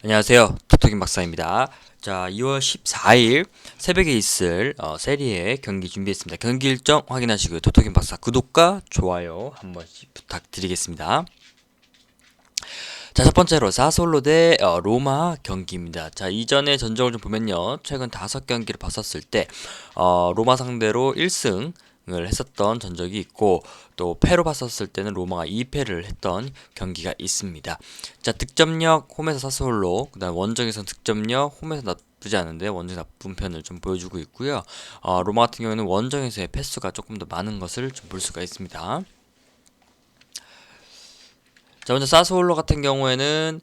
안녕하세요. 토토김 박사입니다. 자, 2월 14일 새벽에 있을 세리의 경기 준비했습니다. 경기 일정 확인하시고요. 토토김 박사 구독과 좋아요 한 번씩 부탁드리겠습니다. 자, 첫 번째로 사솔로 대 로마 경기입니다. 자, 이전의 전적을 좀 보면요. 최근 5경기를 봤었을 때 로마 상대로 1승 을 했었던 전적이 있고, 또 패로 봤었을 때는 로마가 2패를 했던 경기가 있습니다. 자, 득점력 홈에서 사스홀로, 그다음 원정에서 득점력 홈에서 나쁘지 않은데 원정 나쁜 편을 좀 보여주고 있고요. 로마 같은 경우에는 원정에서의 패수가 조금 더 많은 것을 좀 볼 수가 있습니다. 자, 먼저 사스홀로 같은 경우에는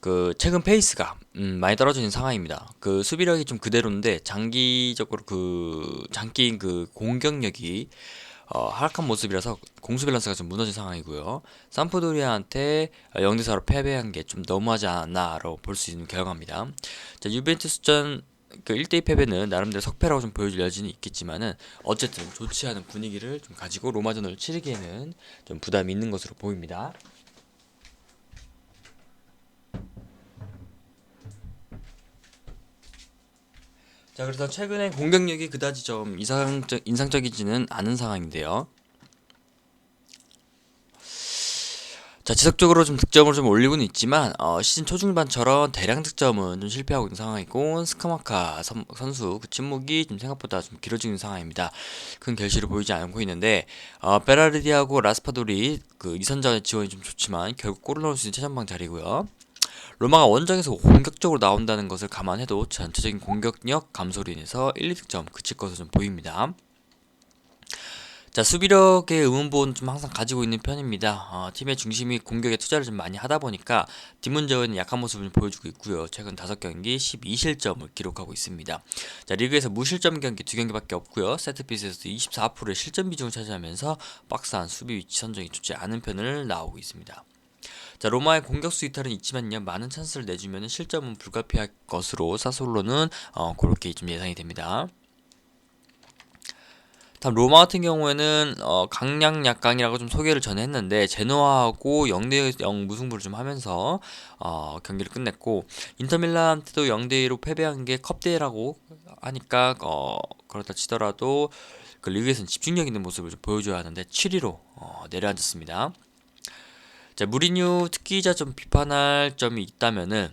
그 최근 페이스가 많이 떨어지는 상황입니다. 그 수비력이 좀 그대로인데 장기적으로 장기인 그 공격력이 하락한 모습이라서 공수 밸런스가 좀 무너진 상황이고요. 삼프도리아한테 0대4로 패배한 게 좀 너무하지 않았나라고 볼 수 있는 결과입니다. 자, 유벤투스전 그 1대2 패배는 나름대로 석패라고 좀 보여줄 여지는 있겠지만은 어쨌든 좋지 않은 분위기를 좀 가지고 로마전을 치르기에는 좀 부담이 있는 것으로 보입니다. 자, 그래서 최근에 공격력이 그다지 좀 인상적이지는 않은 상황인데요. 자, 지속적으로 좀 득점을 좀 올리고는 있지만 시즌 초중반처럼 대량 득점은 좀 실패하고 있는 상황이고, 스카마카 선수 그 침묵이 좀 생각보다 좀 길어지는 상황입니다. 큰 결실을 보이지 않고 있는데 베라르디하고 라스파도리 그 이선자 지원이 좀 좋지만 결국 골을 넣을 수 있는 최전방 자리고요. 로마가 원정에서 공격적으로 나온다는 것을 감안해도 전체적인 공격력 감소로 인해서 1, 2득점 그칠 것으로 좀 보입니다. 자, 수비력의 의문부는 좀 항상 가지고 있는 편입니다. 팀의 중심이 공격에 투자를 좀 많이 하다 보니까 뒷문제는 약한 모습을 좀 보여주고 있고요. 최근 5경기 12실점을 기록하고 있습니다. 자, 리그에서 무실점 경기 2경기밖에 없고요. 세트피스에서도 24%의 실점 비중을 차지하면서 박스 안 수비 위치 선정이 좋지 않은 편을 나오고 있습니다. 자, 로마의 공격수 이탈은 있지만요, 많은 찬스를 내주면 실점은 불가피할 것으로 사솔로는 그렇게 좀 예상이 됩니다. 다음 로마 같은 경우에는 강약 약강이라고 좀 소개를 전에 했는데 제노아하고 0대0 무승부를 좀 하면서 경기를 끝냈고, 인터밀란한테도 0대2로 패배한 게 컵대회라고 하니까 그렇다 치더라도 그 리그에서는 집중력 있는 모습을 좀 보여줘야 하는데 7위로 내려앉았습니다. 자, 무리뉴 특기자 좀 비판할 점이 있다면은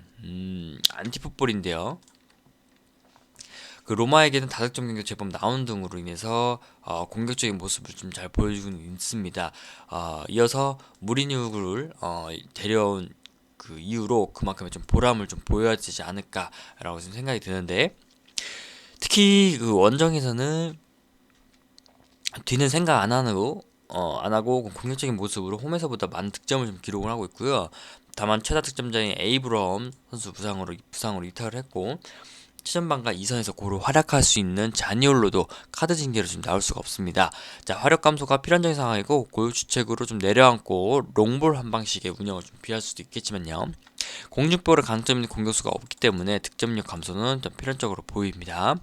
안티풋볼인데요. 그 로마에게는 다득점 경기 제법 나온 등으로 인해서 공격적인 모습을 좀 잘 보여주고 있습니다. 이어서 무리뉴를 데려온 그 이후로 그만큼의 좀 보람을 좀 보여야 되지 않을까라고 좀 생각이 드는데, 특히 그 원정에서는 뒤는 생각 안 하고 공격적인 모습으로 홈에서보다 많은 득점을 좀 기록을 하고 있고요. 다만 최다 득점자인 에이브럼 선수 부상으로 이탈을 했고, 최전방과 2선에서 고루 활약할 수 있는 자니올로도 카드 징계로 좀 나올 수가 없습니다. 자, 화력 감소가 필연적인 상황이고 고유 주책으로 좀 내려앉고 롱볼 한 방식의 운영을 좀 피할 수도 있겠지만요. 공중볼의 강점 있는 공격수가 없기 때문에 득점력 감소는 좀 필연적으로 보입니다.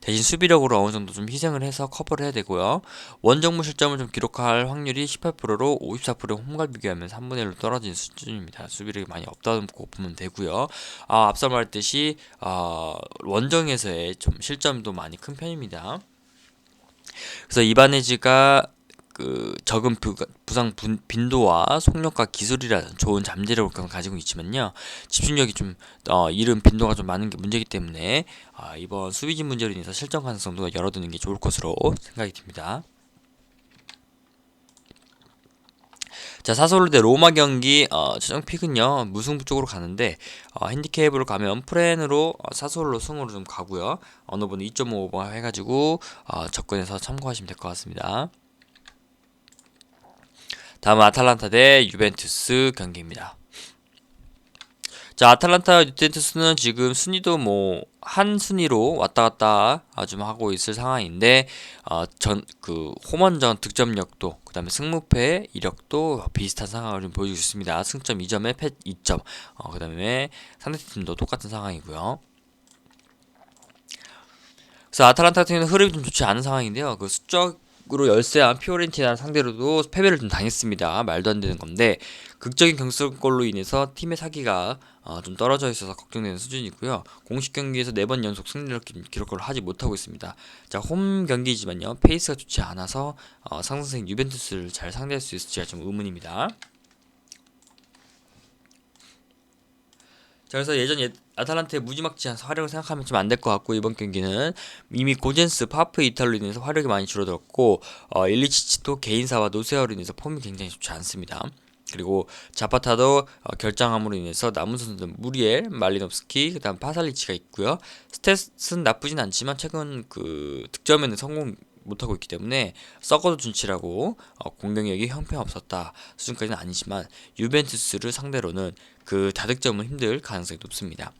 대신 수비력으로 어느 정도 좀 희생을 해서 커버를 해야 되고요. 원정무 실점을 좀 기록할 확률이 18%로 54%의 홈과 비교하면 3분의 1로 떨어진 수준입니다. 수비력이 많이 없다고 보면 되고요. 앞서 말했듯이 원정에서의 좀 실점도 많이 큰 편입니다. 그래서 이바네즈가 그 적은 부상 빈도와 속력과 기술이라는 좋은 잠재력을 가지고 있지만요, 집중력이 좀 이른 빈도가 좀 많은 게 문제이기 때문에 이번 수비진 문제로 인해서 실점 가능성도 열어두는 게 좋을 것으로 생각이 듭니다. 자, 사솔로 대 로마 경기 최종 픽은요 무승부 쪽으로 가는데, 핸디캡으로 가면 프렌으로 사솔로 승으로 좀 가고요. 어느 분은 2.5번 해가지고 접근해서 참고하시면 될 것 같습니다. 다음은 아탈란타 대 유벤투스 경기입니다. 자, 아탈란타 유벤투스는 지금 순위도 뭐 한 순위로 왔다 갔다 좀 하고 있을 상황인데, 그 홈원전 득점력도 그다음에 승무패 이력도 비슷한 상황을 좀 보여주고 있습니다. 승점 2점에 패 2점. 그다음에 상대팀도 똑같은 상황이고요. 그래서 아탈란타 같은 경우는 흐름이 좀 좋지 않은 상황인데요. 그 수적 으로 열세한 피오렌티나 상대로도 패배를 좀 당했습니다. 말도 안 되는 건데 극적인 경기력걸로 인해서 팀의 사기가 좀 떨어져 있어서 걱정되는 수준이고요. 공식 경기에서 4번 연속 승리를 기록을 하지 못하고 있습니다. 자, 홈 경기지만요. 페이스가 좋지 않아서 상승세인 유벤투스를 잘 상대할 수 있을지가 좀 의문입니다. 자, 그래서 예전 아탈란타의 무지막지한 화력을 생각하면 좀 안 될 것 같고, 이번 경기는 이미 고젠스, 파프 이탈로 인해서 화력이 많이 줄어들었고, 일리치치도 개인사와 노세아로 인해서 폼이 굉장히 좋지 않습니다. 그리고 자파타도 결장함으로 인해서 남은 선수들은 무리엘, 말리nov스키, 그다음 파살리치가 있고요. 스탯은 나쁘진 않지만 최근 그 득점에는 성공 못하고 있기 때문에 썩어도 준치라고 공격력이 형편없었다 수준까지는 아니지만 유벤투스를 상대로는 그 다득점은 힘들 가능성이 높습니다.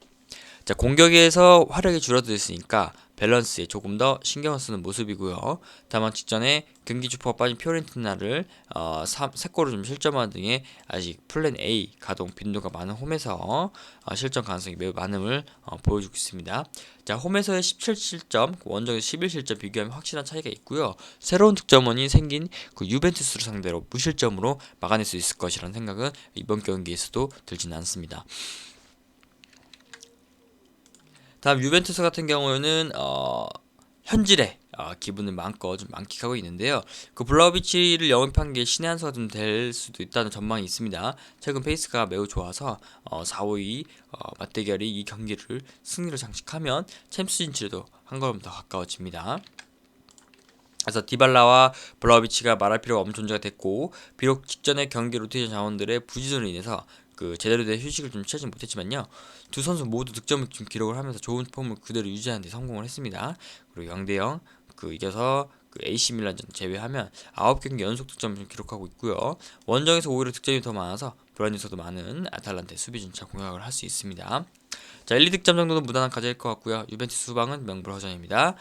자, 공격에서 화력이 줄어들었으니까 밸런스에 조금 더 신경을 쓰는 모습이고요. 다만 직전에 경기 주포가 빠진 피오렌티나를 3골을 좀 실점하는 등의 아직 플랜 A 가동 빈도가 많은 홈에서 실점 가능성이 매우 많음을 보여주고 있습니다. 자, 홈에서의 17실점, 원정에서 11실점 비교하면 확실한 차이가 있고요. 새로운 득점원이 생긴 그 유벤투스를 상대로 무실점으로 막아낼 수 있을 것이라는 생각은 이번 경기에서도 들지는 않습니다. 다음 유벤투스 같은 경우에는 현질의 기분을 마음껏 좀 만끽하고 있는데요. 그 블라우비치를 영입한 게 신의 한 수가 좀 될 수도 있다는 전망이 있습니다. 최근 페이스가 매우 좋아서 4, 5위 맞대결이 이 경기를 승리로 장식하면 챔스 진출에도 한 걸음 더 가까워집니다. 그래서 디발라와 블라우비치가 말할 필요가 없는 존재가 됐고, 비록 직전에 경기 로테이션 자원들의 부진으로 인해서 그 제대로 된 휴식을 좀 취하지 못했지만요, 두 선수 모두 득점을 좀 기록을 하면서 좋은 폼을 그대로 유지하는 데 성공을 했습니다. 그리고 0대0 그 이겨서 그 AC 밀란전 제외하면 9경기 연속 득점을 좀 기록하고 있고요. 원정에서 오히려 득점이 더 많아서 불안요소도 많은 아탈란타의 수비 진짜 공략을 할 수 있습니다. 자, 1, 2득점 정도는 무난한 가져일 것 같고요. 유벤투스 후방은 명불허전입니다.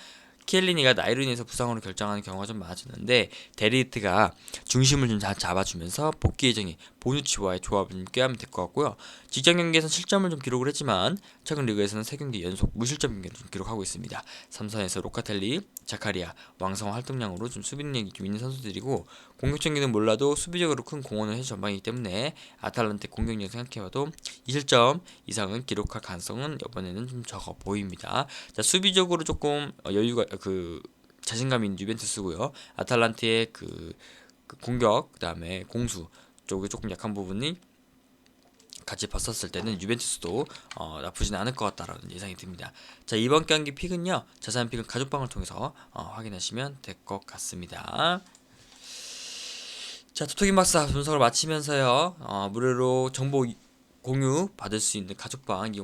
키엘리니가 나이로 인해서 부상으로 결정하는 경우가 좀 많아졌는데, 데리히트가 중심을 좀 잡아주면서 복귀 예정인 보누치와의 조합을 좀 꾀하면 될 것 같고요. 직전 경기에서는 실점을 좀 기록을 했지만 최근 리그에서는 3경기 연속 무실점 경기를 좀 기록하고 있습니다. 삼선에서 로카텔리, 자카리아, 왕성 활동량으로 좀 수비능력이 좀 있는 선수들이고, 공격적인는 몰라도 수비적으로 큰 공헌을 해줄 전망이기 때문에 아탈란타 공격력 생각해봐도 2실점 이상은 기록할 가능성은 이번에는 좀 적어 보입니다. 자, 수비적으로 조금 여유가 그 자신감 있는 유벤투스고요. 아탈란타의 그 공격 그다음에 공수 쪽에 조금 약한 부분이 같이 봤었을 때는 유벤투스도 나쁘진 않을 것 같다라는 예상이 듭니다. 자, 이번 경기 픽은요, 자세한 픽은 가족방을 통해서 확인하시면 될 것 같습니다. 자, 토토긴 박사 분석을 마치면서요, 무료로 정보 공유 받을 수 있는 가족방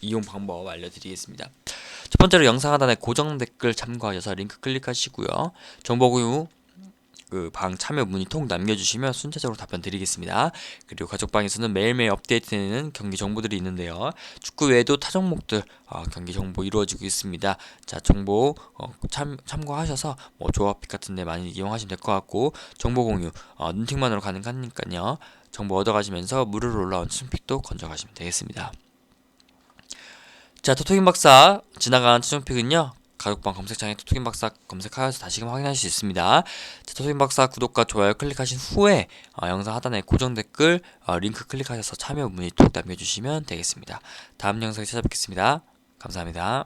이용 방법 알려드리겠습니다. 첫 번째로 영상 하단에 고정 댓글 참고하셔서 링크 클릭하시고요. 정보 공유 그 방 참여 문의 통 남겨주시면 순차적으로 답변 드리겠습니다. 그리고 가족방에서는 매일매일 업데이트되는 경기 정보들이 있는데요. 축구 외에도 타 종목들 경기 정보 이루어지고 있습니다. 자, 정보 참고하셔서 뭐 조합 같은 데 많이 이용하시면 될 것 같고, 정보 공유 눈팅만으로 가능하니까요. 정보 얻어가시면서 무료로 올라온 추천픽도 건져가시면 되겠습니다. 자, 토토긴 박사 지나간 추천픽은요, 가족방 검색창에 토토긴 박사 검색하여서 다시금 확인하실 수 있습니다. 자, 토토긴 박사 구독과 좋아요 클릭하신 후에 영상 하단에 고정 댓글 링크 클릭하셔서 참여 문의 톡 남겨주시면 되겠습니다. 다음 영상에 찾아뵙겠습니다. 감사합니다.